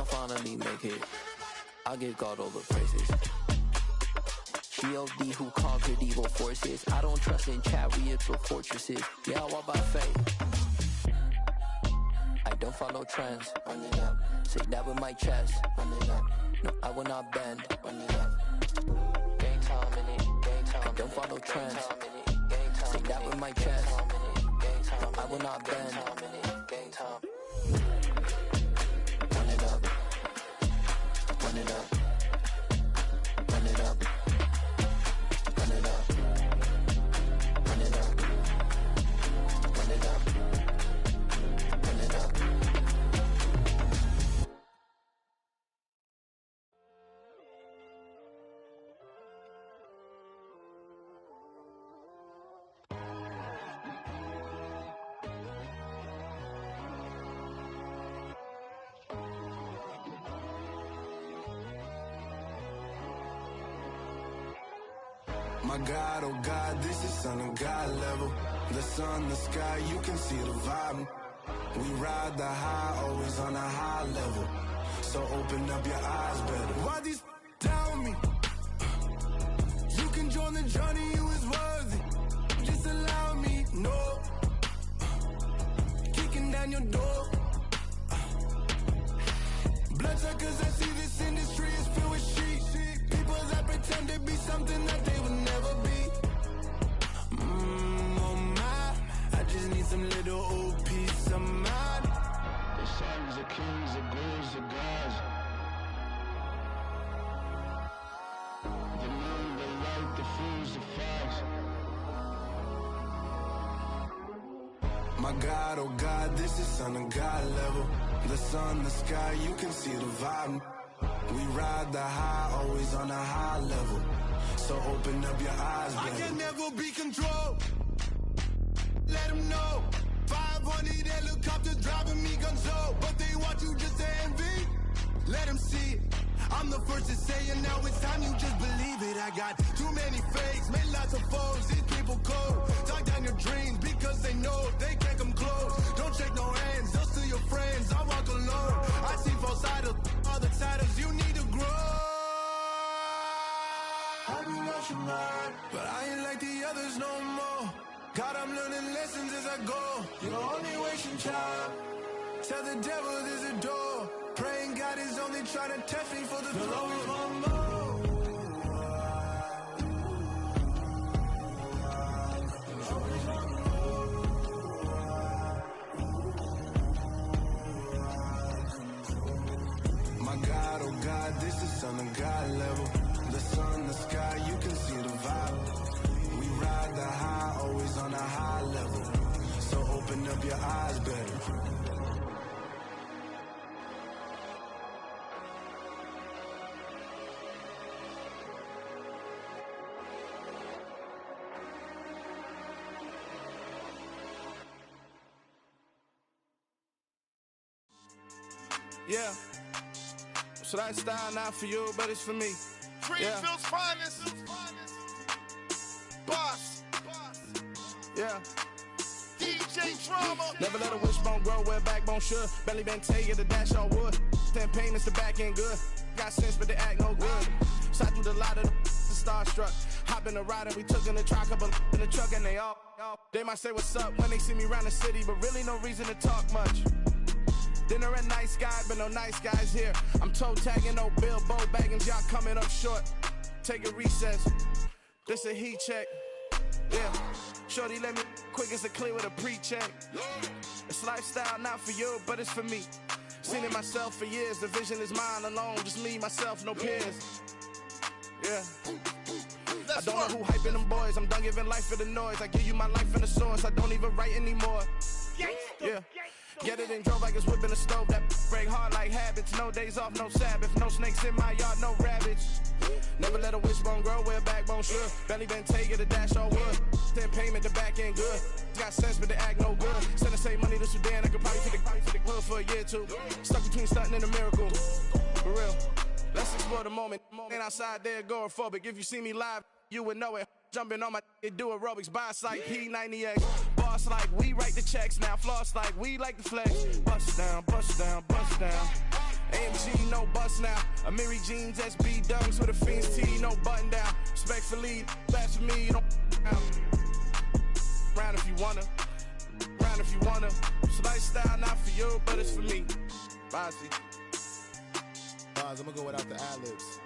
I'll finally make it. I'll give God all the praises. G.O.D. who conquered evil forces. I don't trust in chariots or fortresses. Yeah, I walk by faith. I don't follow trends. Run it up. Say that with my chest. Run it up. No, I will not bend. Run it up. Gang time in it. Gang time. I don't follow trends. Say that with my chest. No, I will not bend. Gang time. Run it up. Run it up. Run it up. Run it up. Run it up. Run it up. Run it up. My God, oh God, this is Son of God level. The sun, the sky, you can see the vibe. We ride the high, always on a high level. So open up your eyes better. Why these down me? You can join the journey, you is worthy. Just allow me, no. Kicking down your door. Bloodsuckers, I see this industry is filled with sheep. People that pretend to be something that they would never be. Oh my, I just need some little old peace of mind. The sons of kings, the bulls, the gods. The moon, the light, the fools, the facts. My God, oh God, this is Son of God level. The sun, the sky, you can see the vibe. We ride the high, always on a high level. So open up your eyes, baby. I can never be controlled. Let them know. 500 helicopters driving me gonzo. But they want you just to envy. Let them see it. I'm the first to say it, now it's time you just believe it. I got too many fakes, made lots of foes. These people cold. Talk down your dreams because they know they can't come close. Don't shake no hands, they'll steal your friends. I walk alone. I see false idols, other titles. You need to grow. I be watching mine, but I ain't like the others no more. God, I'm learning lessons as I go. You're only wasting time. Tell the devil there's a door. Praying God is only trying to test me for the throne. My God, oh God, this is Son of God level. The sun, the sky, you can see the vibe. We ride the high, always on a high level. So open up your eyes better. Yeah. So that style not for you, but it's for me. Greenfield's finest. Boss. Yeah. DJ Drama. Never let a wishbone grow where a backbone should. Belly been taken to dash all wood. Then payments the back end good. Got sense, but they act no good. So I threw the lot of the starstruck. Hop in the ride and we took in the truck, up in the truck and they all. They might say what's up when they see me around the city, but really no reason to talk much. Dinner at Nice Guy, but no nice guys here. I'm toe tagging, no Bilbo baggins, y'all coming up short. Take a recess. This a heat check. Yeah. Shorty let me quick as a clear with a pre-check. It's lifestyle not for you, but it's for me. Seen it myself for years. The vision is mine alone. Just me, myself, no peers. Yeah. I don't know who hyping them boys. I'm done giving life for the noise. I give you my life in the source. I don't even write anymore. Yeah. Get it and drove like it's whipping a stove. That break hard like habits. No days off, no Sabbath. No snakes in my yard, no rabbits. Never let a wishbone grow where a backbone should. Belly been taken to dash all wood. Then payment, the back end good. Got sense, but they act no good. Send the same money to Sudan. I could probably take the hood for a year or two. Stuck between stunting and a miracle. For real. Let's explore the moment. Ain't outside there agoraphobic. If you see me live, you would know it. Jumping on my do aerobics, boss like P90X. Boss like we write the checks now. Floss like we like the flex. Bust down, bust down, bust down. AMG no bust now. Amiri jeans, SB dunks with a Fiends tee, no button down. Respectfully, that's for me, you don't round if you wanna. Round if you wanna. It's lifestyle, not for you, but it's for me. Bossy. I'm gonna go without the ad-libs.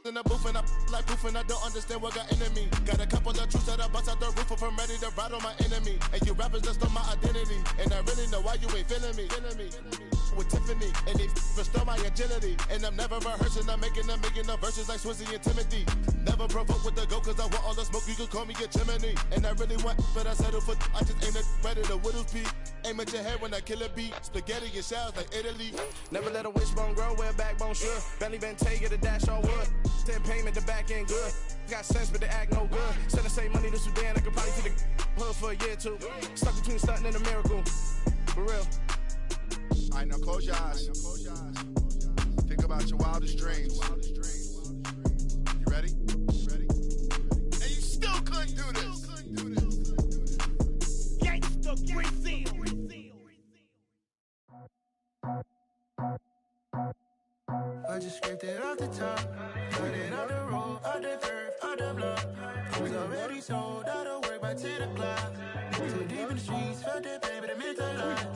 In the booth and I like proof and I don't understand what got into me. Got a couple of truths that I bust out the roof if I'm ready to ride on my enemy. And you rappers just stole my identity, and I really know why you ain't feeling me. With Tiffany, and they restore my agility. And I'm never rehearsing, I'm making the verses like Swizzy and Timothy. Never provoke with the go, cause I want all the smoke, you can call me a chimney. And I really want, but I settle for, I just aim it ready to Whittles P. Aim at your head when I kill a beat. Spaghetti and shells like Italy. Never let a wishbone grow where a backbone should. Belly Bentayga, the dash all wood. 10 payment, the back end good. Got sense, but they act no good. Send the same money to Sudan, I could probably take the hood for a year or two. Stuck between stunting and a miracle. For real. Alright, now close your eyes. Think about your wildest dreams. You ready? And you still couldn't do this. Gangsta Brazil. I just scraped it off the top, cut it off the road, off the curve, off the block. I was already sold out of work by 10 o'clock. Too deep in the streets, felt that baby, the mental lie.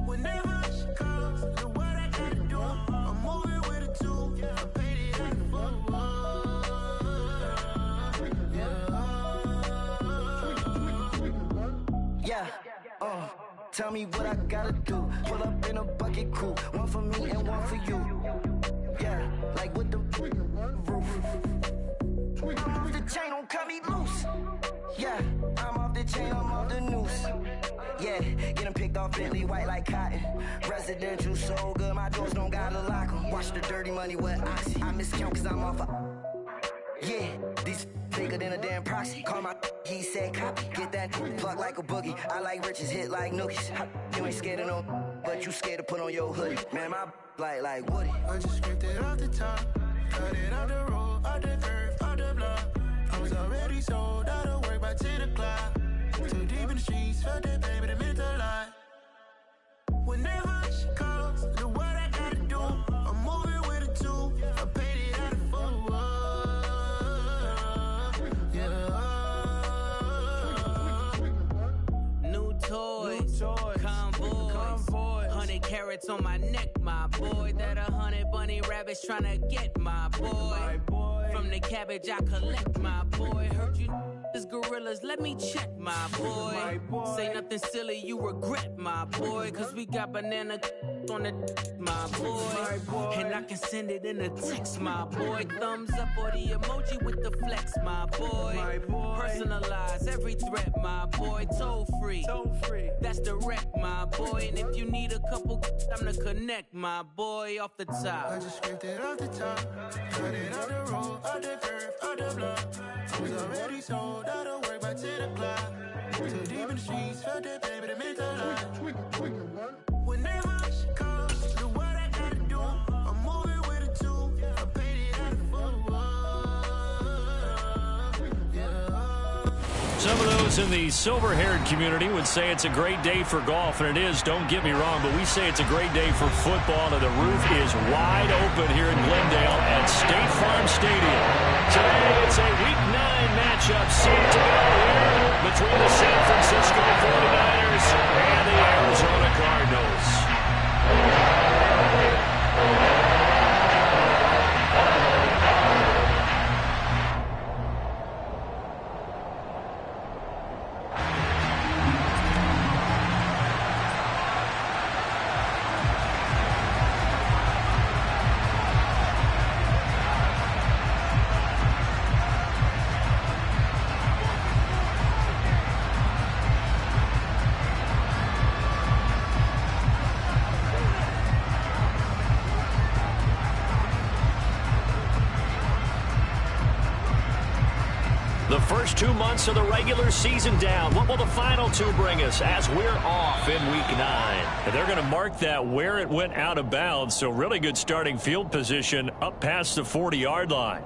Whenever she calls, the what I gotta do, I'm moving with a two. I paid it out the full. Yeah. Tell me what I gotta do. Pull up in a bucket crew, one for me and one for you. Yeah, like with the roof. I'm off the chain, don't cut me loose. Yeah, I'm off the chain, I'm off the noose. Yeah, get them picked off Bentley, white like cotton. Residential so good, my doors don't gotta lock them. Watch the dirty money with Oxy. I miscount cause I'm off a... Yeah, these bigger than a damn proxy. Call my he said copy. Get that plug like a boogie. I like riches, hit like nookies. You ain't scared of no, but you scared to put on your hoodie. Man, my like Woody. I just scraped it off the top, cut it off the road, off the curve, off the block. I was already sold out of work by 10 o'clock. Too deep in the streets, felt that baby, the mental lie. Whenever she calls, the what I gotta do, I'm moving with a two. I paid it out of full. Convoy. 100 carats on my neck, my boy. That 100 bunny rabbits tryna get my boy. From the cabbage I collect, my boy. Heard you is gorillas, let me check, my boy. Say nothing silly, you regret, my boy. Cause we got banana on the my boy. And I can send it in a text, my boy. Thumbs up or the emoji with the flex, my boy. Personalize every threat, my boy. Toll free. That's direct, my boy. And if you need a couple, I'm to connect, my boy, off the top. I just scraped it off the top, cut it off the road, off the curve, off the block. I was already sold out of work by 10 o'clock. Too deep in the streets, felt that baby, the mental lie. Whenever she calls, the what I gotta do, I'm moving with a two. I paid it out of full. Some of those in the silver-haired community would say it's a great day for golf, and it is, don't get me wrong, but we say it's a great day for football, and the roof is wide open here in Glendale at State Farm Stadium. Today, it's a Week 9 matchup set to go here between the San Francisco 49ers and the Arizona Cardinals. The first 2 months of the regular season down. What will the final two bring us as we're off in Week 9? And they're going to mark that where it went out of bounds, so really good starting field position up past the 40-yard line.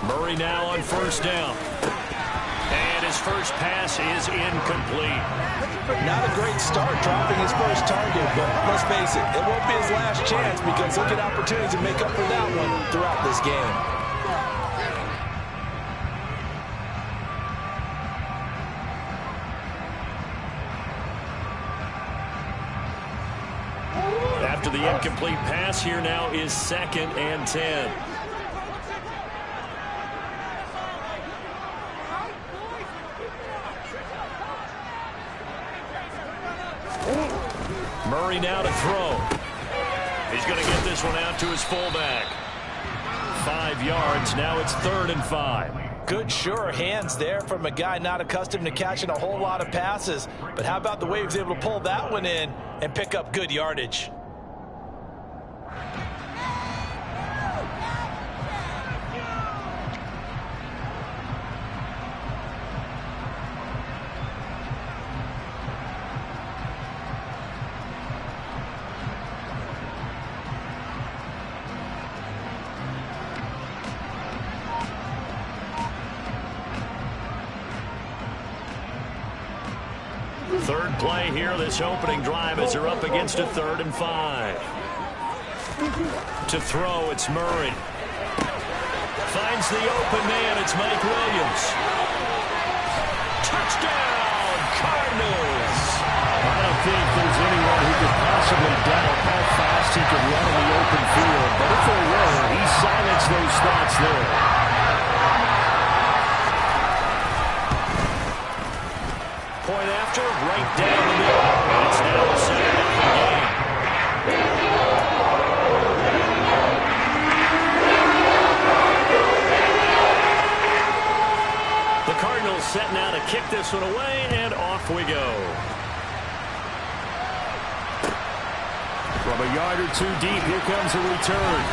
Murray now on first down. And his first pass is incomplete. Not a great start dropping his first target, but let's face it, it won't be his last chance because he'll get opportunities to make up for that one throughout this game. After the incomplete pass, here now is 2nd and 10. Murray now to throw. He's going to get this one out to his fullback. 5 yards. Now it's 3rd and 5. Good, sure hands there from a guy not accustomed to catching a whole lot of passes. But how about the way he was able to pull that one in and pick up good yardage? Third play here, this opening drive as they're up against a 3rd and 5. To throw, it's Murray. Finds the open man, it's Mike Williams. Touchdown, Cardinals! I don't think there's anyone who could possibly doubt how fast he could run in the open field. But if there were, he silenced those thoughts there. Point after, right down the middle. And it's now a 2nd down game. The Cardinals set now to kick this one away, and off we go. From a yard or 2 deep, here comes a return.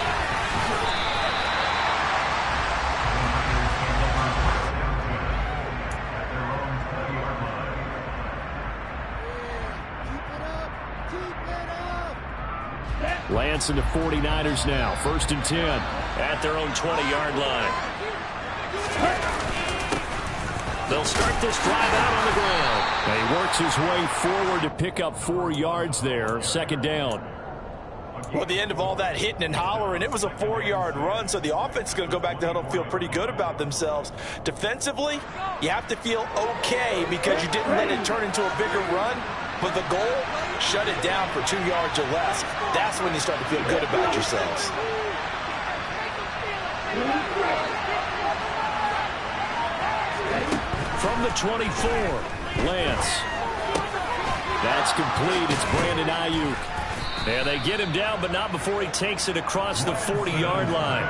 Lance and the 49ers now. 1st and 10 at their own 20-yard line. They'll start this drive out on the ground. And he works his way forward to pick up 4 yards there. 2nd down. Well, at the end of all that hitting and hollering, it was a 4-yard run, so the offense is going to go back to huddle and feel pretty good about themselves. Defensively, you have to feel okay because you didn't let it turn into a bigger run. But the goal, shut it down for 2 yards or less. That's when you start to feel good about yourselves. From the 24, Lance. That's complete. It's Brandon Ayuk. And they get him down, but not before he takes it across the 40-yard line.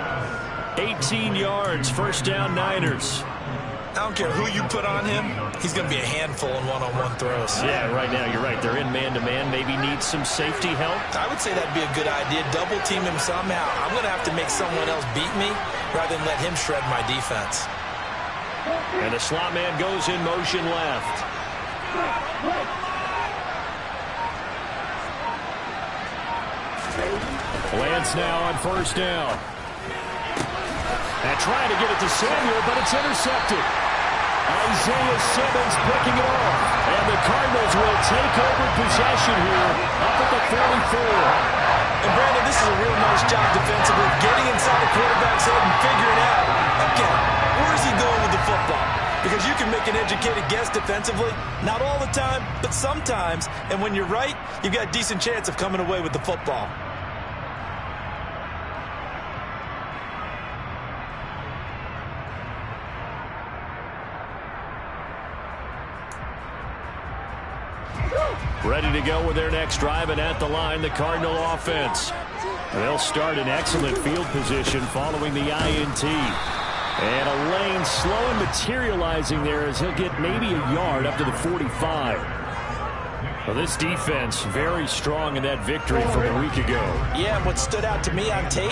18 yards, 1st down Niners. I don't care who you put on him, he's going to be a handful in one-on-one throws. Yeah, right now, you're right. They're in man-to-man. Maybe need some safety help. I would say that'd be a good idea. Double team him somehow. I'm going to have to make someone else beat me rather than let him shred my defense. And the slot man goes in motion left. Lance now on 1st down. And trying to get it to Samuel, but it's intercepted. Isaiah Simmons picking it off. And the Cardinals will take over possession here up at the 44. And Brandon, this is a real nice job defensively, getting inside the quarterback's head and figuring out, okay, where is he going with the football? Because you can make an educated guess defensively, not all the time, but sometimes. And when you're right, you've got a decent chance of coming away with the football. Ready to go with their next drive, and at the line, the Cardinal offense. They'll start in excellent field position following the INT. And a lane slow and materializing there as he'll get maybe a yard up to the 45. Well, this defense very strong in that victory from a week ago. Yeah, what stood out to me on tape,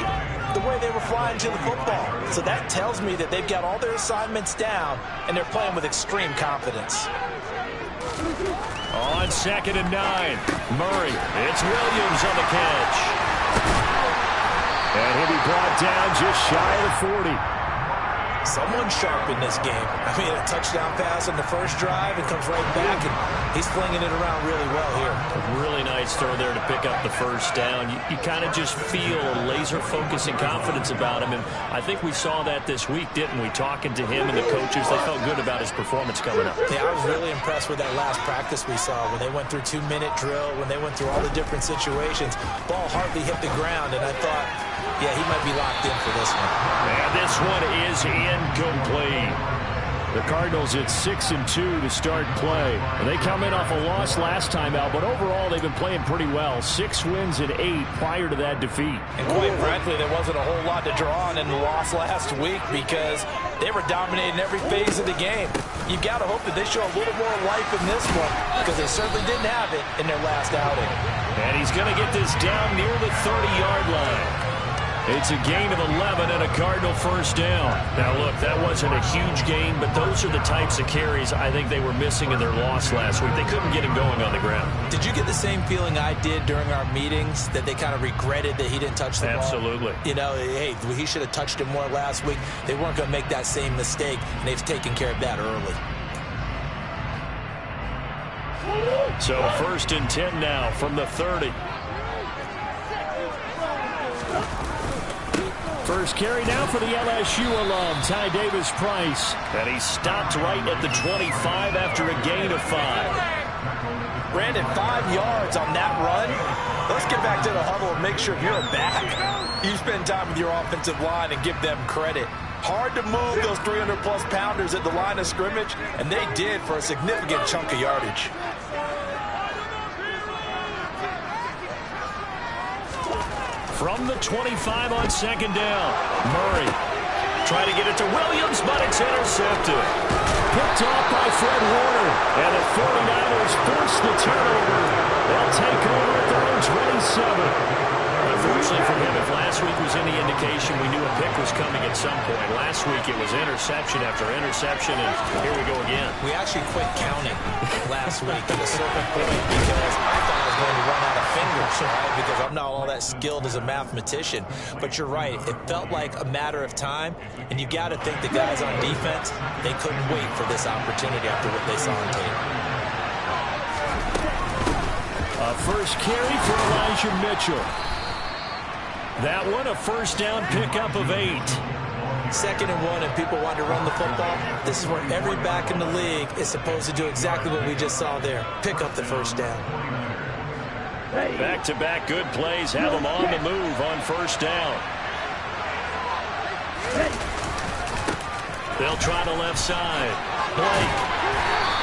the way they were flying to the football. So that tells me that they've got all their assignments down, and they're playing with extreme confidence. On 2nd and 9, Murray. It's Williams on the catch. And he'll be brought down just shy of the 40. Someone sharp in this game. I mean, a touchdown pass on the first drive and comes right back, and he's flinging it around really well here. A really nice throw there to pick up the first down. You kind of just feel a laser focus and confidence about him, and I think we saw that this week, didn't we? Talking to him and the coaches, they felt good about his performance coming up. Yeah, I was really impressed with that last practice we saw when they went through 2-minute drill, when they went through all the different situations. Ball hardly hit the ground, and I thought, yeah, he might be locked in for this one. And this one is incomplete. The Cardinals at 6-2 to start play. And they come in off a loss last time out, but overall they've been playing pretty well. 6 wins and 8 prior to that defeat. And quite frankly, there wasn't a whole lot to draw on in the loss last week because they were dominating every phase of the game. You've got to hope that they show a little more life in this one because they certainly didn't have it in their last outing. And he's going to get this down near the 30-yard line. It's a gain of 11 and a Cardinal first down. Now, look, that wasn't a huge gain, but those are the types of carries I think they were missing in their loss last week. They couldn't get him going on the ground. Did you get the same feeling I did during our meetings, that they kind of regretted that he didn't touch the ball? Absolutely. You know, hey, he should have touched it more last week. They weren't going to make that same mistake, and they've taken care of that early. So 1st and 10 now from the 30. First carry now for the LSU alum, Ty Davis-Price. And he stopped right at the 25 after a gain of 5. Brandon, 5 yards on that run. Let's get back to the huddle and make sure you're back. You spend time with your offensive line and give them credit. Hard to move those 300-plus pounders at the line of scrimmage, and they did for a significant chunk of yardage. From the 25 on 2nd down, Murray trying to get it to Williams, but it's intercepted. Picked off by Fred Warner, and the 49ers force the turnover. They'll take over at their own 27. Unfortunately for him, if last week was any indication, we knew a pick was coming at some point. Last week it was interception after interception, and here we go again. We actually quit counting last week at a certain point because I thought I was going to run out of fingers, right? Because I'm not all that skilled as a mathematician. But you're right. It felt like a matter of time, and you got to think the guys on defense, they couldn't wait for this opportunity after what they saw on tape. A first carry for Elijah Mitchell. That one, a first down pickup of 8. 2nd and 1, and people want to run the football. This is where every back in the league is supposed to do exactly what we just saw there. Pick up the first down. Back-to-back good plays have them on the move on first down. They'll try the left side. Blake.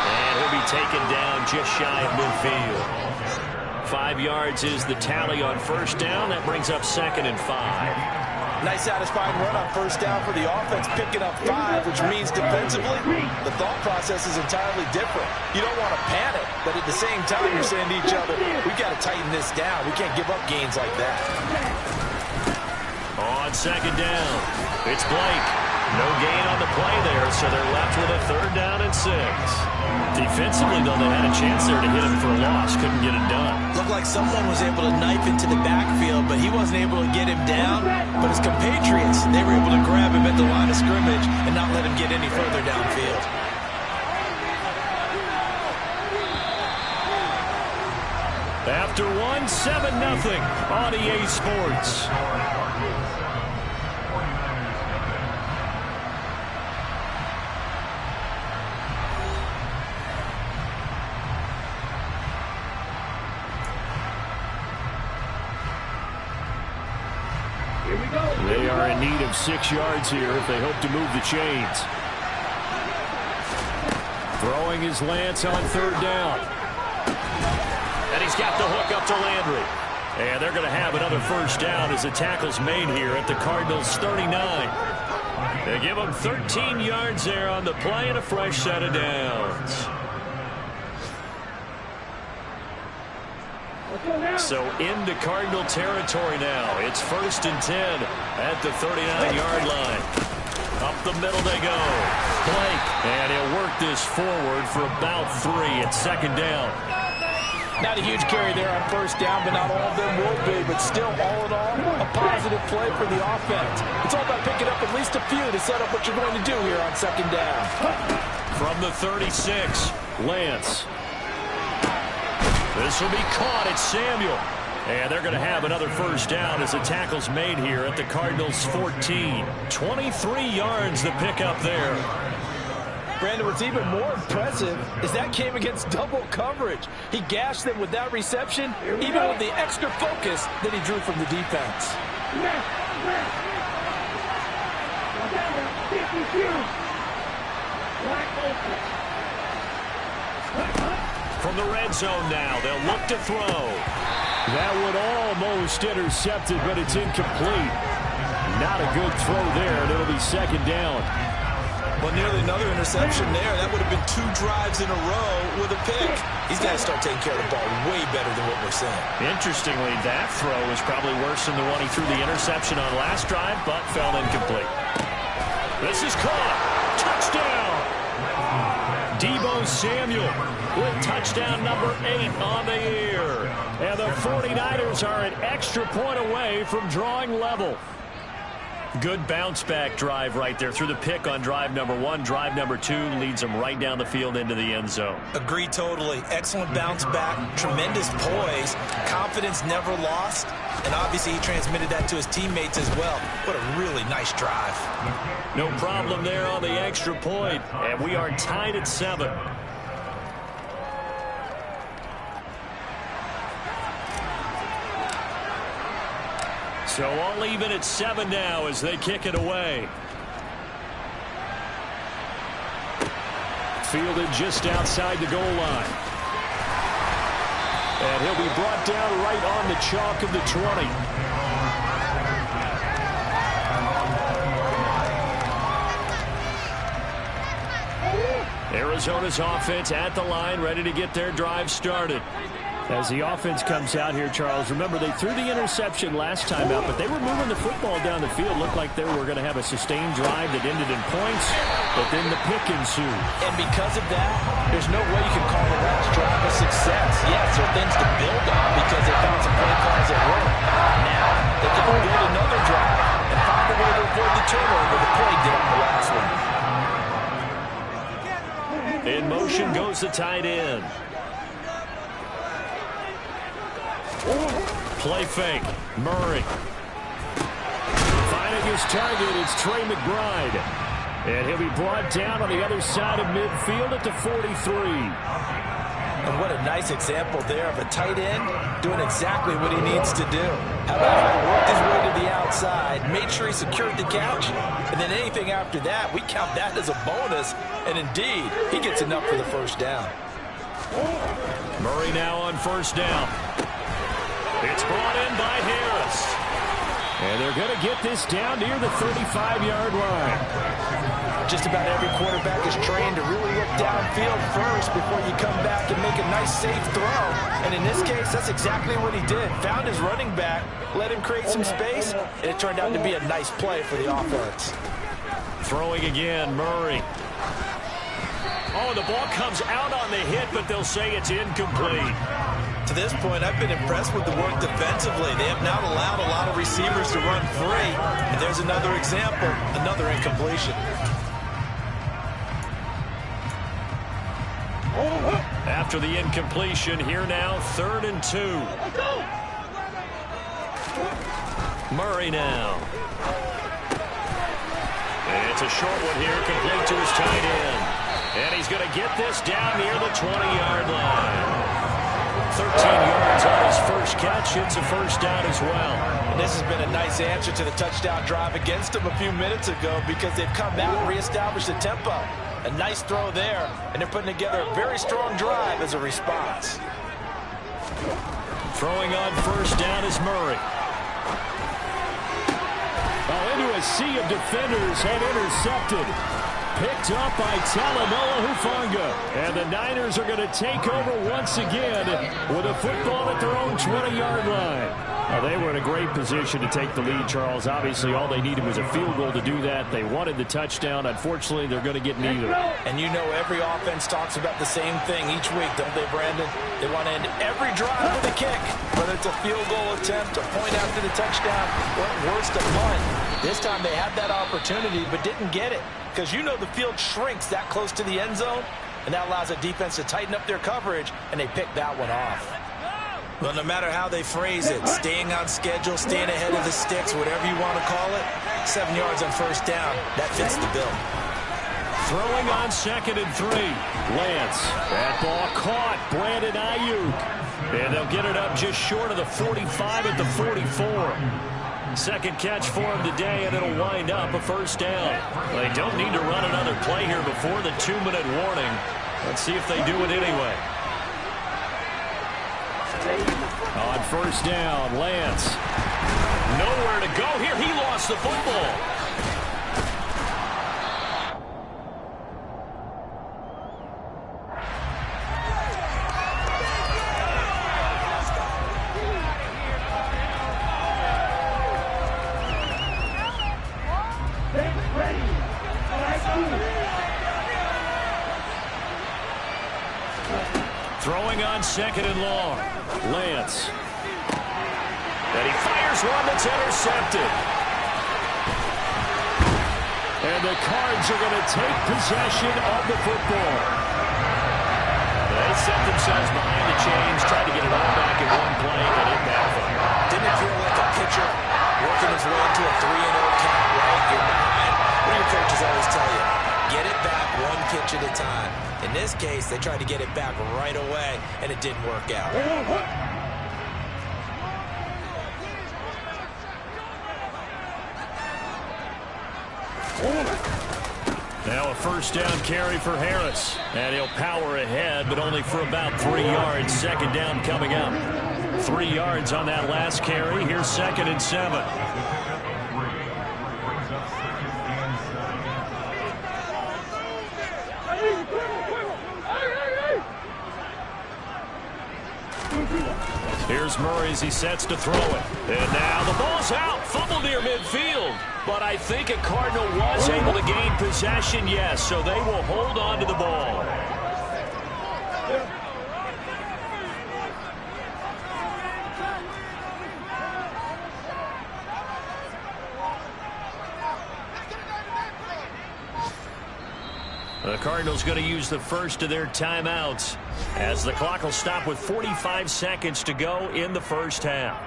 And he'll be taken down just shy of midfield. 5 yards is the tally on first down. That brings up 2nd and 5. Nice satisfying run on first down for the offense, picking up 5, which means defensively, the thought process is entirely different. You don't want to panic, but at the same time, you're saying to each other, we've got to tighten this down. We can't give up gains like that. On 2nd down, it's Blake. No gain on the play there, so they're left with a 3rd down and 6. Defensively, though, they had a chance there to hit him for a loss. Couldn't get it done. Looked like someone was able to knife into the backfield, but he wasn't able to get him down. But his compatriots, they were able to grab him at the line of scrimmage and not let him get any further downfield. After 7-0 on EA Sports. They are in need of 6 yards here if they hope to move the chains. Throwing his Lance on 3rd down. And he's got the hook up to Landry. And they're going to have another first down as the tackle's made here at the Cardinals' 39. They give them 13 yards there on the play and a fresh set of downs. So into Cardinal territory now. It's 1st and 10 at the 39-yard line. Up the middle they go. Blake. And he'll work this forward for about 3 at second down. Not a huge carry there on first down, but not all of them will be. But still, all in all, a positive play for the offense. It's all about picking up at least a few to set up what you're going to do here on second down. From the 36, Lance. This will be caught. It's Samuel. And they're going to have another first down as the tackle's made here at the Cardinals' 14. 23 yards the pickup there. Brandon, what's even more impressive is that came against double coverage. He gashed them with that reception, even with the extra focus that he drew from the defense. From the red zone now, they'll look to throw. That would almost intercept it, but it's incomplete. Not a good throw there, and it'll be second down. Well, nearly another interception there. That would have been 2 drives in a row with a pick. He's got to start taking care of the ball way better than what we're seeing. Interestingly, that throw was probably worse than the one he threw the interception on last drive, but fell incomplete. This is caught. Touchdown! Deebo Samuel with touchdown number 8 on the year. And the 49ers are an extra point away from drawing level. Good bounce-back drive right there through the pick on drive number 1. Drive number 2 leads them right down the field into the end zone. Agree totally. Excellent bounce-back, tremendous poise, confidence never lost, and obviously he transmitted that to his teammates as well. What a really nice drive. No problem there on the extra point, and we are tied at 7. So all even at 7 now as they kick it away. Fielded just outside the goal line. And he'll be brought down right on the chalk of the 20. Arizona's offense at the line, ready to get their drive started. As the offense comes out here, Charles, remember they threw the interception last time out, but they were moving the football down the field. Looked like they were going to have a sustained drive that ended in points, but then the pick ensued. And because of that, there's no way you can call the last drive a success. Yes, there are things to build on because they found some play calls that work. Now they can build another drive and find a way to avoid the turnover the play did on the last one. In motion goes the tight end. Play fake. Murray. Finding his target, it's Trey McBride. And he'll be brought down on the other side of midfield at the 43. And what a nice example there of a tight end doing exactly what he needs to do. How about how he worked his way to the outside, made sure he secured the catch, and then anything after that, we count that as a bonus. And indeed, he gets enough for the first down. Murray now on first down. It's brought in by Harris. And they're going to get this down near the 35-yard line. Just about every quarterback is trained to really look downfield first before you come back and make a nice, safe throw. And in this case, that's exactly what he did. Found his running back, let him create some space, and it turned out to be a nice play for the offense. Throwing again, Murray. Oh, the ball comes out on the hit, but they'll say it's incomplete. To this point, I've been impressed with the work defensively. They have not allowed a lot of receivers to run free. And there's another example, another incompletion. After the incompletion, here now, 3rd and 2. Murray now. And it's a short one here, complete to his tight end. And he's going to get this down near the 20-yard line. 13 yards on his first catch. It's a first down as well. And this has been a nice answer to the touchdown drive against them a few minutes ago because they've come out and reestablished the tempo. A nice throw there, and they're putting together a very strong drive as a response. Throwing on first down is Murray. Oh, into a sea of defenders and intercepted. picked up by Talanoa Hufanga. And the Niners are going to take over once again with a football at their own 20-yard line. Well, they were in a great position to take the lead, Charles. Obviously, all they needed was a field goal to do that. They wanted the touchdown. Unfortunately, they're going to get neither. And you know every offense talks about the same thing each week, don't they, Brandon? They want to end every drive with a kick, whether it's a field goal attempt, a point after the touchdown, or worse, a punt. This time they had that opportunity but didn't get it because you know the field shrinks that close to the end zone, and that allows the defense to tighten up their coverage, and they pick that one off. Well, no matter how they phrase it, staying on schedule, staying ahead of the sticks, whatever you want to call it, 7 yards on first down, that fits the bill. Throwing on 2nd and 3. Lance. That ball caught. Brandon Ayuk. And they'll get it up just short of the 45 at the 44. Second catch for him today, and it'll wind up a first down. They don't need to run another play here before the 2-minute warning. Let's see if they do it anyway. On first down, Lance. Nowhere to go here. He lost the football. Throwing on 2nd and long. Lance. And he fires one that's intercepted. And the Cards are going to take possession of the football. They set themselves behind the chains, tried to get it all back in one play, but it backfired. Didn't it feel like a pitcher working his way into a 3-0 count, right? You're behind. What do your coaches always tell you? Get it back one pitch at a time. In this case, they tried to get it back right away, and it didn't work out. Now a first down carry for Harris. And he'll power ahead, but only for about 3 yards. Second down coming up. 3 yards on that last carry. Here's 2nd and 7. Here's Murray as he sets to throw it. And now the ball's out. Fumble near midfield. But I think a Cardinal was able to gain possession, yes. So they will hold on to the ball. The Cardinals going to use the first of their timeouts as the clock will stop with 45 seconds to go in the first half.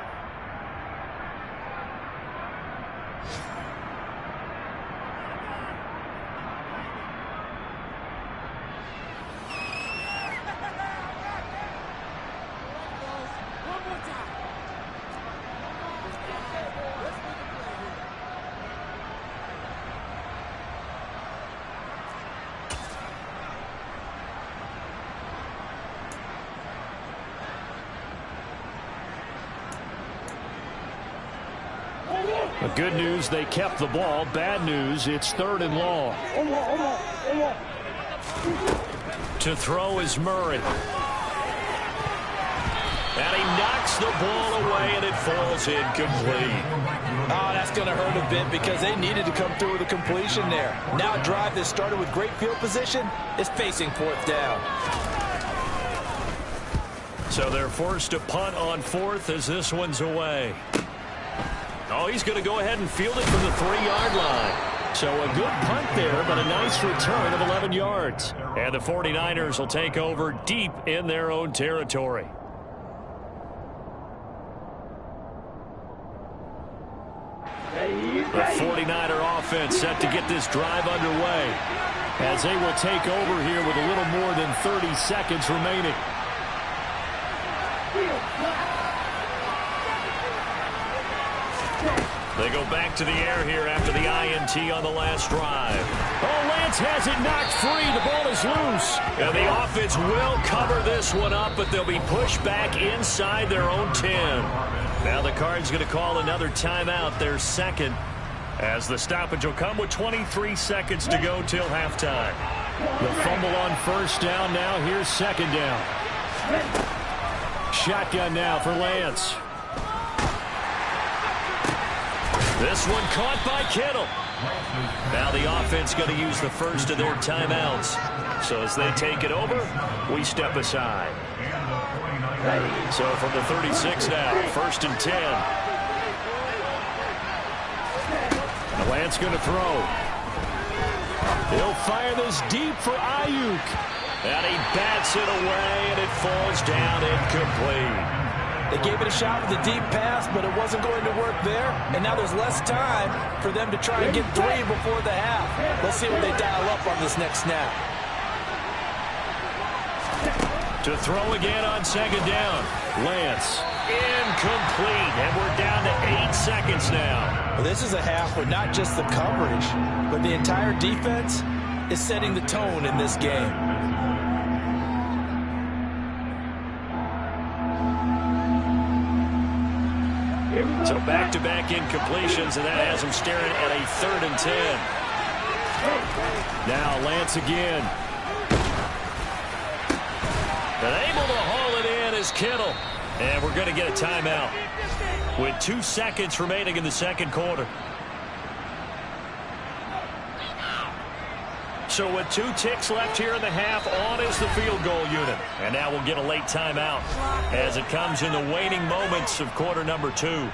The good news, they kept the ball. Bad news, it's 3rd and long. To throw is Murray. And he knocks the ball away, and it falls incomplete. Oh, that's going to hurt a bit because they needed to come through with a completion there. Now a drive that started with great field position is facing 4th down. So they're forced to punt on 4th as this one's away. Oh, he's going to go ahead and field it from the 3-yard line. So a good punt there, but a nice return of 11 yards. And the 49ers will take over deep in their own territory. The 49er offense set to get this drive underway as they will take over here with a little more than 30 seconds remaining. They go back to the air here after the INT on the last drive. Oh, Lance has it knocked free. The ball is loose. And the offense will cover this one up, but they'll be pushed back inside their own 10. Now the Cards going to call another timeout, their second. as the stoppage will come with 23 seconds to go till halftime. The fumble on first down now. Here's second down. Shotgun now for Lance. This one caught by Kittle. Now the offense going to use the first of their timeouts. So as they take it over, we step aside. So from the 36 now, 1st and 10. Lance going to throw. He'll fire this deep for Ayuk. And he bats it away, and it falls down incomplete. They gave it a shot with a deep pass, but it wasn't going to work there. And now there's less time for them to try and get 3 before the half. Let's see what they dial up on this next snap. To throw again on second down. Lance, incomplete, and we're down to 8 seconds now. Well, this is a half where not just the coverage, but the entire defense is setting the tone in this game. So back-to-back incompletions, and that has him staring at a 3rd and 10. Now Lance again. And able to haul it in is Kittle. And we're going to get a timeout with 2 seconds remaining in the second quarter. So with 2 ticks left here in the half, on is the field goal unit. And now we'll get a late timeout as it comes in the waning moments of quarter number 2.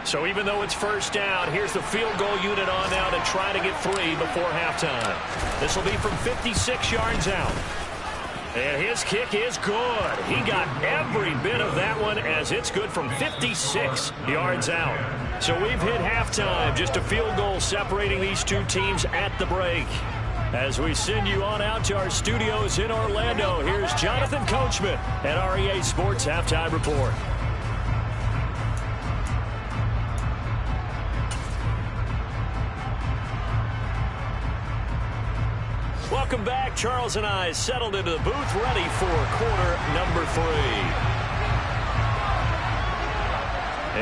So even though it's first down, here's the field goal unit on now to try to get 3 before halftime. This will be from 56 yards out. And his kick is good. He got every bit of that one as it's good from 56 yards out. So we've hit halftime. Just a field goal separating these 2 teams at the break. As we send you on out to our studios in Orlando, here's Jonathan Coachman at REA Sports Halftime Report. Welcome back. Charles and I settled into the booth, ready for quarter number 3.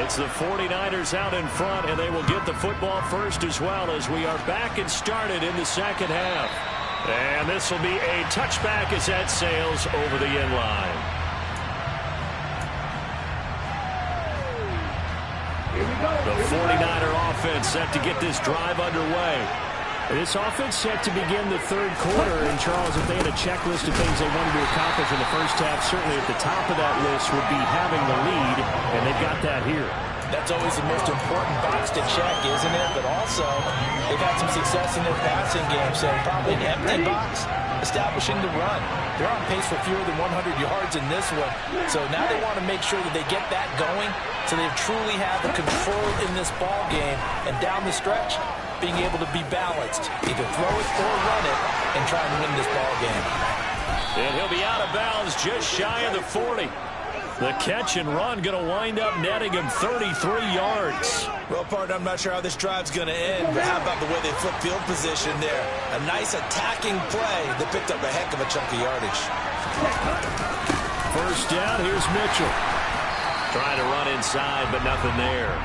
It's the 49ers out in front, and they will get the football first as well as we are back and started in the second half. And this will be a touchback as that sails over the end line. The 49er offense set to get this drive underway. This offense set to begin the third quarter, and Charles, if they had a checklist of things they wanted to accomplish in the first half, certainly at the top of that list would be having the lead, and they've got that here. That's always the most important box to check, isn't it? But also, they've had some success in their passing game, so probably an empty box, establishing the run. They're on pace for fewer than 100 yards in this one, so now they want to make sure that they get that going so they truly have the control in this ball game, and down the stretch, being able to be balanced, either throw it or run it, and try and win this ball game. And he'll be out of bounds just shy of the 40. The catch and run going to wind up netting him 33 yards. Well, partner, I'm not sure how this drive's going to end, but how about the way they flip field position there? A nice attacking play that picked up a heck of a chunk of yardage. First down, here's Mitchell. Trying to run inside, but nothing there.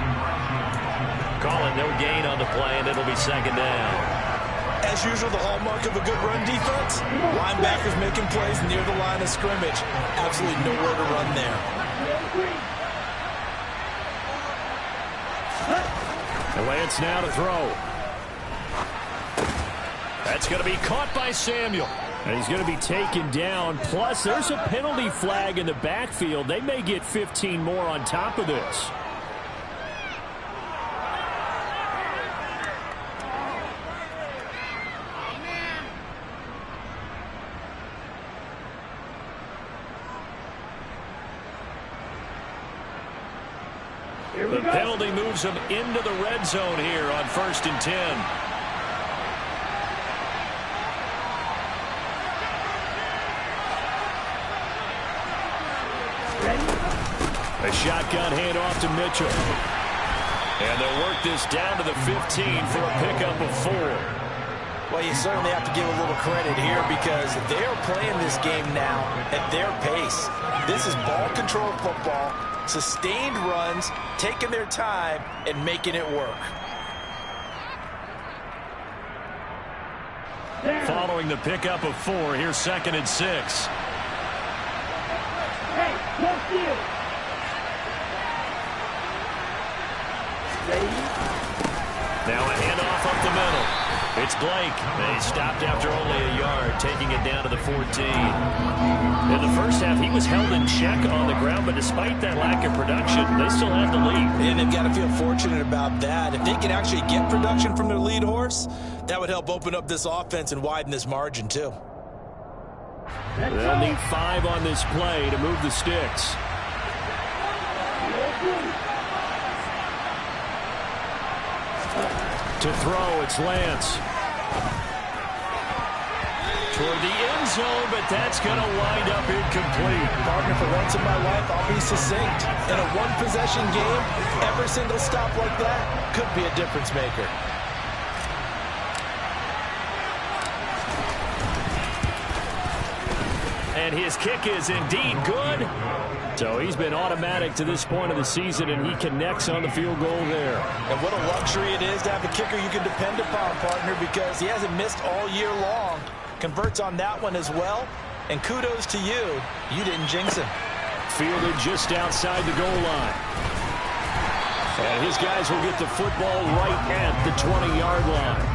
Call it no gain on the play, and it'll be second down. As usual, the hallmark of a good run defense, linebackers making plays near the line of scrimmage. Absolutely nowhere to run there. And Lance now to throw. That's going to be caught by Samuel. And he's going to be taken down. Plus, there's a penalty flag in the backfield. They may get 15 more on top of this. The penalty moves him into the red zone here on 1st and 10. A shotgun handoff to Mitchell. And they'll work this down to the 15 for a pickup of 4. Well, you certainly have to give a little credit here because they are playing this game now at their pace. This is ball control football, sustained runs, taking their time, and making it work. Following the pickup of 4, here's 2nd and 6. Now a handoff up the middle. It's Blake. They stopped after only a yard, taking it down to the 14. In the first half, he was held in check on the ground, but despite that lack of production, they still have the lead. And they've got to feel fortunate about that. If they can actually get production from their lead horse, that would help open up this offense and widen this margin, too. They'll need 5 on this play to move the sticks. To throw, it's Lance. Toward the end zone, but that's going to wind up incomplete. Partner, for once in my life, I'll be succinct. In a one-possession game, every single stop like that could be a difference maker. And his kick is indeed good. So he's been automatic to this point of the season, and he connects on the field goal there. And what a luxury it is to have a kicker you can depend upon, partner, because he hasn't missed all year long. Converts on that one as well. And kudos to you. You didn't jinx him. Fielded just outside the goal line. And his guys will get the football right at the 20-yard line.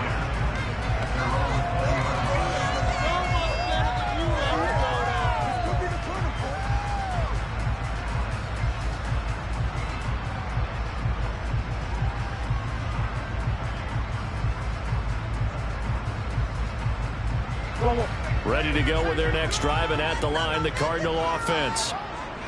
Ready to go with their next drive, and at the line, the Cardinal offense.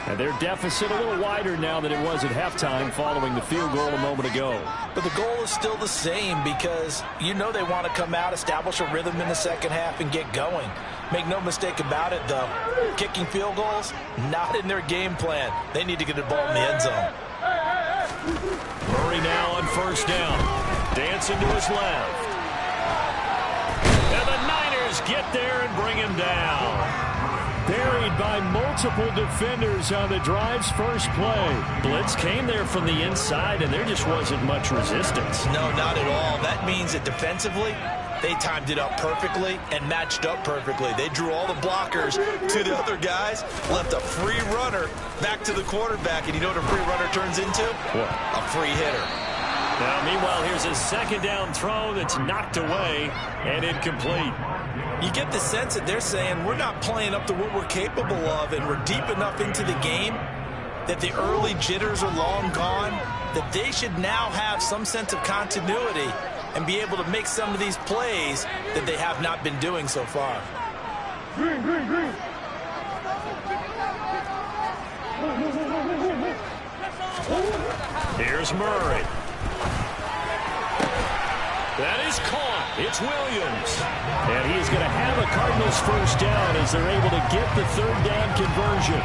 And their deficit a little wider now than it was at halftime following the field goal a moment ago. But the goal is still the same because you know they want to come out, establish a rhythm in the second half, and get going. Make no mistake about it, though. Kicking field goals, not in their game plan. They need to get the ball in the end zone. Murray now on first down. Dancing to his left. And the Niners get there and bring him down. Buried by multiple defenders on the drive's first play. Blitz came there from the inside, and there just wasn't much resistance. No, not at all. That means that defensively, they timed it up perfectly and matched up perfectly. They drew all the blockers to the other guys, left a free runner back to the quarterback, and you know what a free runner turns into? What? A free hitter. Now, meanwhile, here's a second down throw that's knocked away and incomplete. You get the sense that they're saying we're not playing up to what we're capable of, and we're deep enough into the game that the early jitters are long gone, that they should now have some sense of continuity and be able to make some of these plays that they have not been doing so far. Here's Murray. That is caught. It's Williams. And he is going to have a Cardinals first down as they're able to get the third down conversion.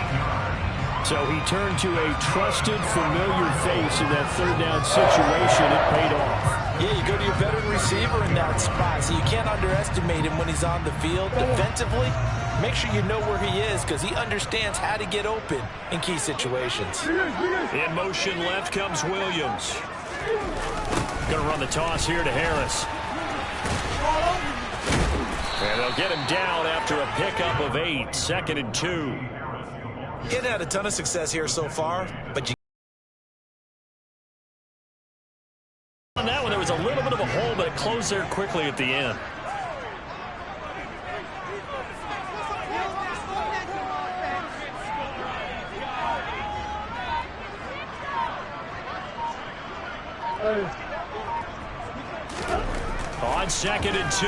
So he turned to a trusted, familiar face in that third down situation. It paid off. Yeah, you go to your veteran receiver in that spot, so you can't underestimate him when he's on the field. Defensively, make sure you know where he is because he understands how to get open in key situations. In motion left comes Williams. Going to run the toss here to Harris. And they'll get him down after a pickup of 8, 2nd and 2. He hasn't had a ton of success here so far, but you on that one, there was a little bit of a hole, but it closed there quickly at the end. On 2nd and 2,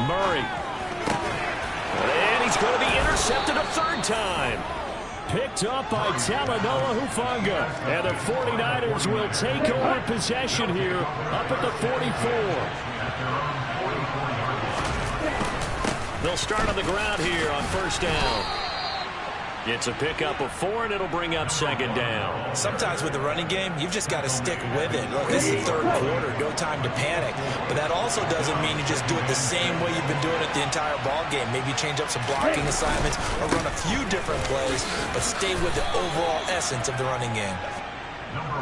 Murray. And he's going to be intercepted a third time. Picked up by Talanoa Hufanga. And the 49ers will take over possession here up at the 44. They'll start on the ground here on first down. It's a pickup of 4, and it'll bring up second down. Sometimes with the running game, you've just got to stick with it. Look, this is the third quarter, no time to panic. But that also doesn't mean you just do it the same way you've been doing it the entire ball game. Maybe change up some blocking assignments or run a few different plays, but stay with the overall essence of the running game.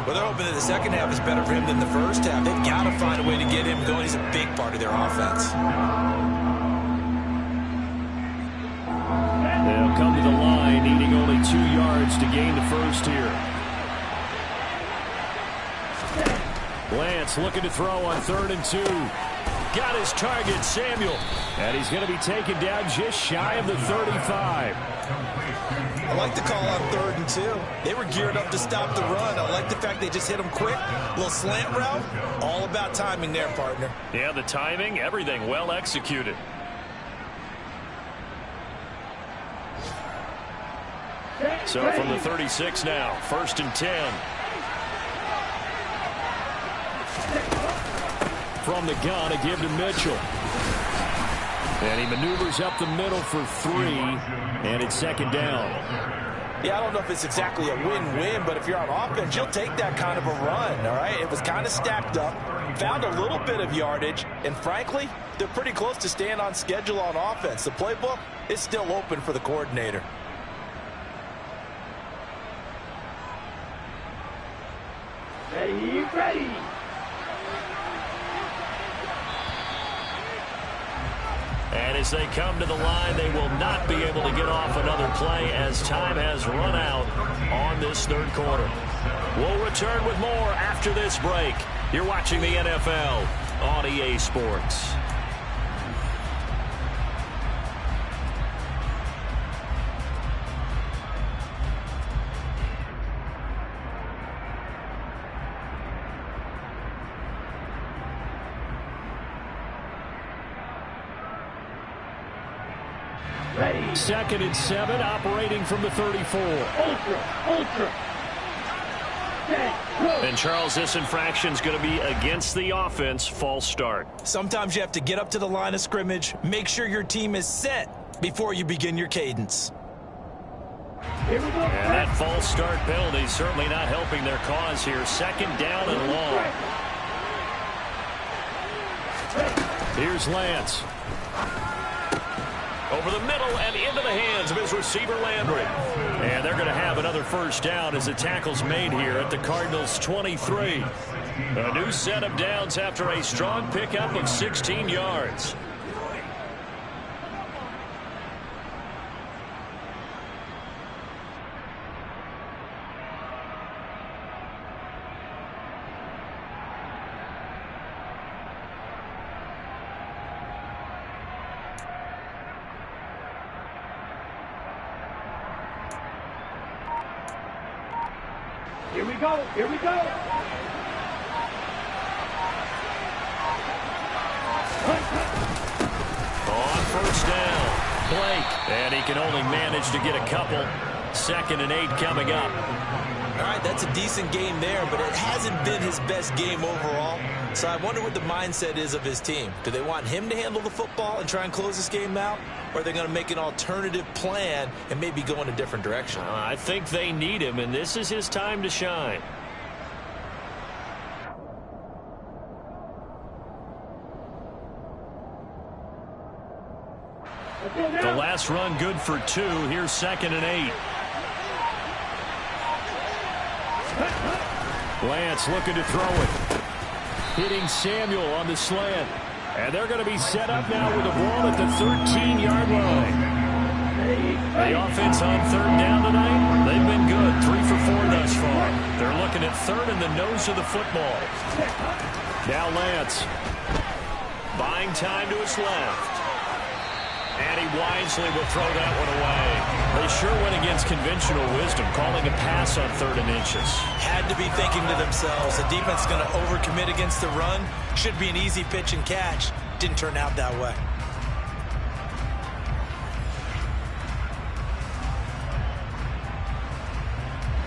Well, they're hoping that the second half is better for him than the first half. They've got to find a way to get him going. He's a big part of their offense. They'll come to the line, needing only 2 yards to gain the first here. Lance looking to throw on 3rd and 2. Got his target, Samuel. And he's going to be taken down just shy of the 35. I like the call on 3rd and 2. They were geared up to stop the run. I like the fact they just hit him quick. A little slant route. All about timing there, partner. Yeah, the timing, everything well executed. So from the 36 now, 1st and 10. From the gun, a give to Mitchell. And he maneuvers up the middle for 3, and it's second down. Yeah, I don't know if it's exactly a win-win, but if you're on offense, you'll take that kind of a run, all right? It was kind of stacked up, found a little bit of yardage, and frankly, they're pretty close to staying on schedule on offense. The playbook is still open for the coordinator. Ready. And as they come to the line, they will not be able to get off another play as time has run out on this 3rd quarter. We'll return with more after this break. You're watching the NFL on EA Sports. Ready. 2nd and 7, operating from the 34. Ultra. And Charles, this infraction's going to be against the offense. False start. Sometimes you have to get up to the line of scrimmage, make sure your team is set before you begin your cadence. Here we go. And that false start penalty certainly not helping their cause here. 2nd down and long. Here's Lance. Over the middle and into the hands of his receiver, Landry. And they're going to have another first down as the tackle's made here at the Cardinals' 23. A new set of downs after a strong pickup of 16 yards. Here we go. On first down, Blake. And he can only manage to get a couple. 2nd and 8 coming up. All right, that's a decent game there, but it hasn't been his best game overall. So I wonder what the mindset is of his team. Do they want him to handle the football and try and close this game out? Or are they going to make an alternative plan and maybe go in a different direction? I think they need him, and this is his time to shine. The last run good for 2. Here's 2nd and 8. Lance looking to throw it. Hitting Samuel on the slant. And they're going to be set up now with the ball at the 13-yard line. The offense on 3rd down tonight, they've been good. 3 for 4 thus far. They're looking at 3rd in the nose of the football. Now Lance. Buying time to his left. And he wisely will throw that one away. They sure went against conventional wisdom, calling a pass on 3rd and inches. Had to be thinking to themselves, the defense is going to overcommit against the run. Should be an easy pitch and catch. Didn't turn out that way.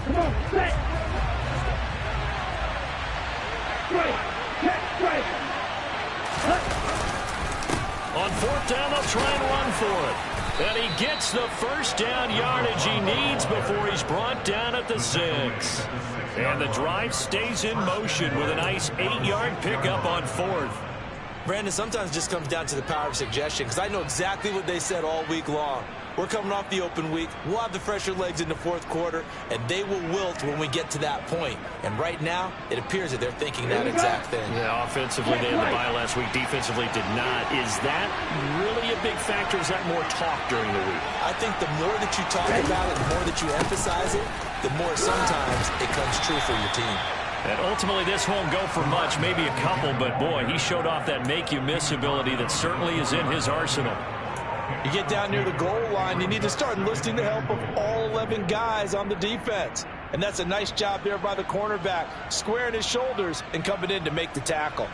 Come on, set. Strike. Check, strike. On 4th down, they'll try and run for it. And he gets the first down yardage he needs before he's brought down at the 6. And the drive stays in motion with a nice 8-yard pickup on 4th. Brandon, sometimes it just comes down to the power of suggestion, because I know exactly what they said all week long. We're coming off the open week. We'll have the fresher legs in the 4th quarter, and they will wilt when we get to that point. And right now, it appears that they're thinking that exact thing. Yeah, offensively, they had the bye last week. Defensively, did not. Is that really a big factor? Is that more talk during the week? I think the more that you talk about it, the more that you emphasize it, the more sometimes it comes true for your team. And ultimately, this won't go for much, maybe a couple, but boy, he showed off that make-you-miss ability that certainly is in his arsenal. You get down near the goal line, you need to start enlisting the help of all 11 guys on the defense. And that's a nice job there by the cornerback, squaring his shoulders and coming in to make the tackle.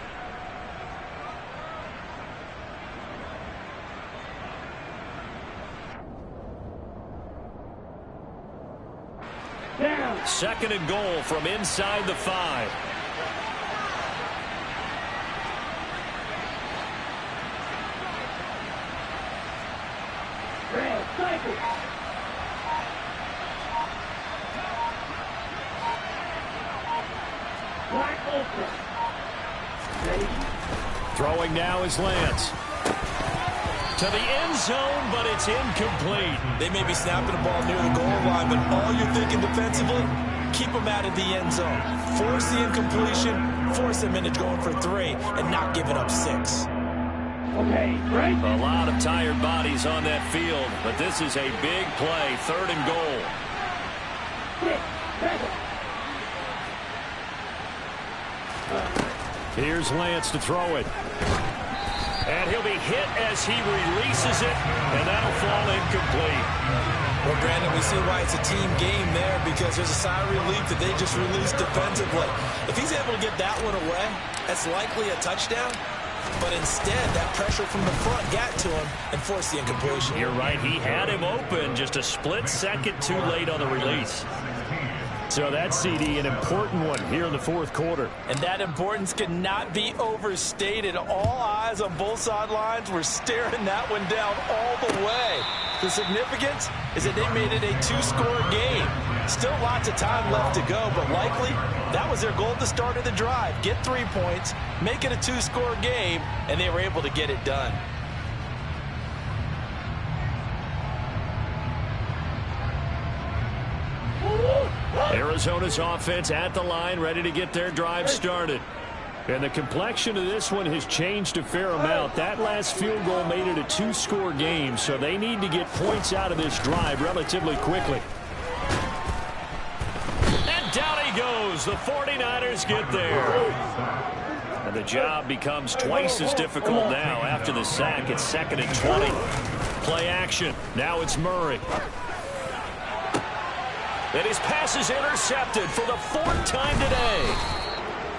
Down. 2nd and goal from inside the 5. Red cycle. Black ultra. Ready. Throwing now is Lance. To the end zone, but it's incomplete. They may be snapping the ball near the goal line, but all you're thinking defensively, keep them out of the end zone. Force the incompletion, force them into going for 3, and not giving up 6. Okay, right. A lot of tired bodies on that field, but this is a big play, 3rd and goal. 6, 7. Here's Lance to throw it. And he'll be hit as he releases it, and that'll fall incomplete. Well, Brandon, we see why it's a team game there, because there's a sigh of relief that they just released defensively. If he's able to get that one away, that's likely a touchdown. But instead, that pressure from the front got to him and forced the incompletion. You're right. He had him open, just a split second too late on the release. So that CD, an important one here in the 4th quarter. And that importance cannot be overstated. All eyes on both sidelines were staring that one down all the way. The significance is that they made it a 2-score game. Still lots of time left to go, but likely that was their goal at the start of the drive. Get 3 points, make it a 2-score game, and they were able to get it done. Arizona's offense at the line, ready to get their drive started. And the complexion of this one has changed a fair amount. That last field goal made it a 2-score game, so they need to get points out of this drive relatively quickly. And down he goes. The 49ers get there. And the job becomes twice as difficult now after the sack. It's 2nd and 20. Play action. Now it's Murray. And his pass is intercepted for the 4th time today.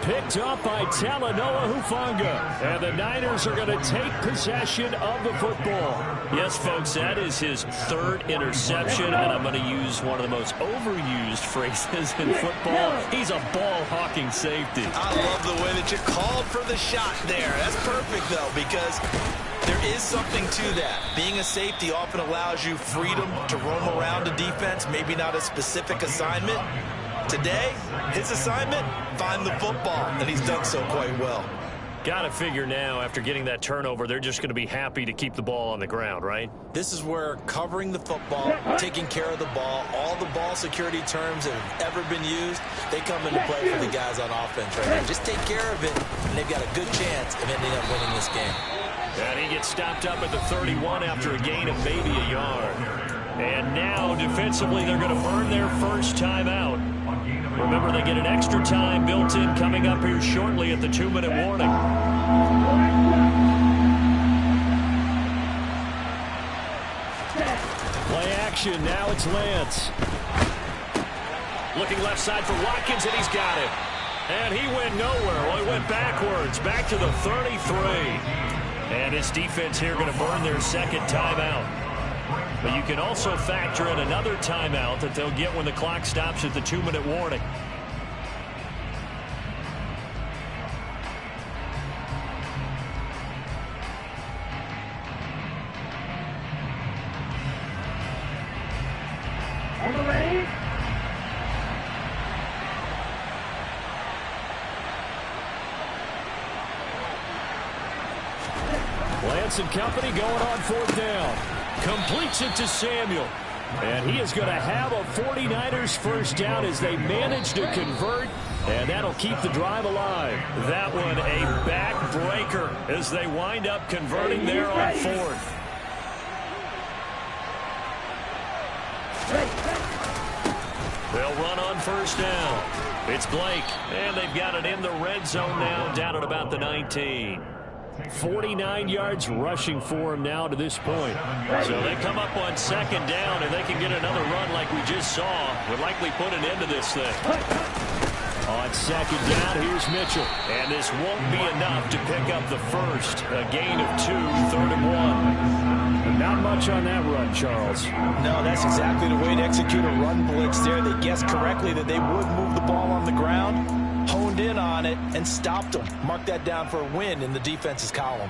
Picked up by Talanoa Hufanga. And the Niners are going to take possession of the football. Yes, folks, that is his 3rd interception, and I'm going to use one of the most overused phrases in football. He's a ball-hawking safety. I love the way that you called for the shot there. That's perfect, though, because there is something to that. Being a safety often allows you freedom to roam around a defense, maybe not a specific assignment. Today, his assignment, find the football, and he's done so quite well. Got to figure now, after getting that turnover, they're just going to be happy to keep the ball on the ground, right? This is where covering the football, taking care of the ball, all the ball security terms that have ever been used, they come into play for the guys on offense right now. Just take care of it, and they've got a good chance of ending up winning this game. And he gets stopped up at the 31 after a gain of maybe a yard. And now, defensively, they're going to burn their first timeout. Remember, they get an extra time built in coming up here shortly at the 2-minute warning. Play action. Now it's Lance. Looking left side for Watkins, and he's got it. And he went nowhere. Well, he went backwards, back to the 33. And his defense here going to burn their 2nd timeout. But you can also factor in another timeout that they'll get when the clock stops at the 2-minute warning. Lawrence and company going on 4th down. Completes it to Samuel. And he is going to have a 49ers first down as they manage to convert. And that'll keep the drive alive. That one a backbreaker as they wind up converting there on 4th. They'll run on first down. It's Blake, and they've got it in the red zone now, down at about the 19. 49 yards rushing for him now to this point. So they come up on 2nd down, and they can get another run like we just saw. Would likely put an end to this thing. On 2nd down, here's Mitchell. And this won't be enough to pick up the first. A gain of 2, 3rd and 1. Not much on that run, Charles. No, that's exactly the way to execute a run blitz there. They guessed correctly that they would move the ball on the ground, honed in on it, and stopped them. Mark that down for a win in the defense's column.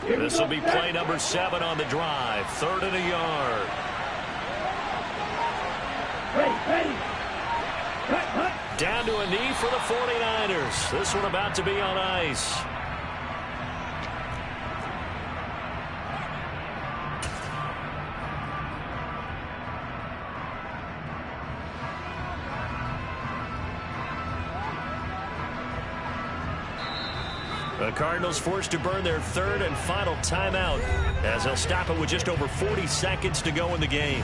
This will be play number 7 on the drive. 3rd and a yard. Down to a knee for the 49ers. This one about to be on ice. The Cardinals forced to burn their 3rd and final timeout as they'll stop it with just over 40 seconds to go in the game.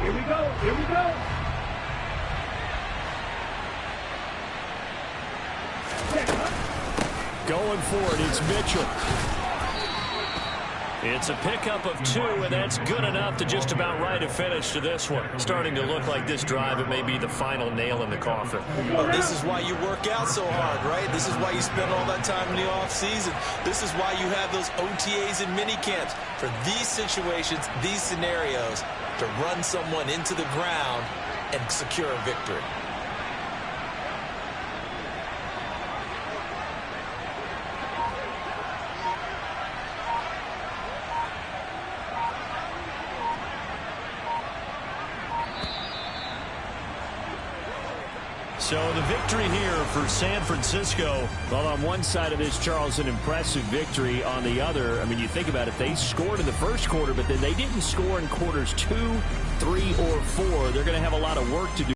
Here we go. Here we go. Going for it, it's Mitchell. It's a pickup of 2, and that's good enough to just about write a finish to this one. Starting to look like this drive, it may be the final nail in the coffin. Well, this is why you work out so hard, right? This is why you spend all that time in the offseason. This is why you have those OTAs and mini camps. For these situations, these scenarios, to run someone into the ground and secure a victory. So the victory here for San Francisco. Well, on one side of this, Charles, an impressive victory. On the other, I mean, you think about it, they scored in the first quarter, but then they didn't score in quarters 2, 3, or 4. They're going to have a lot of work to do.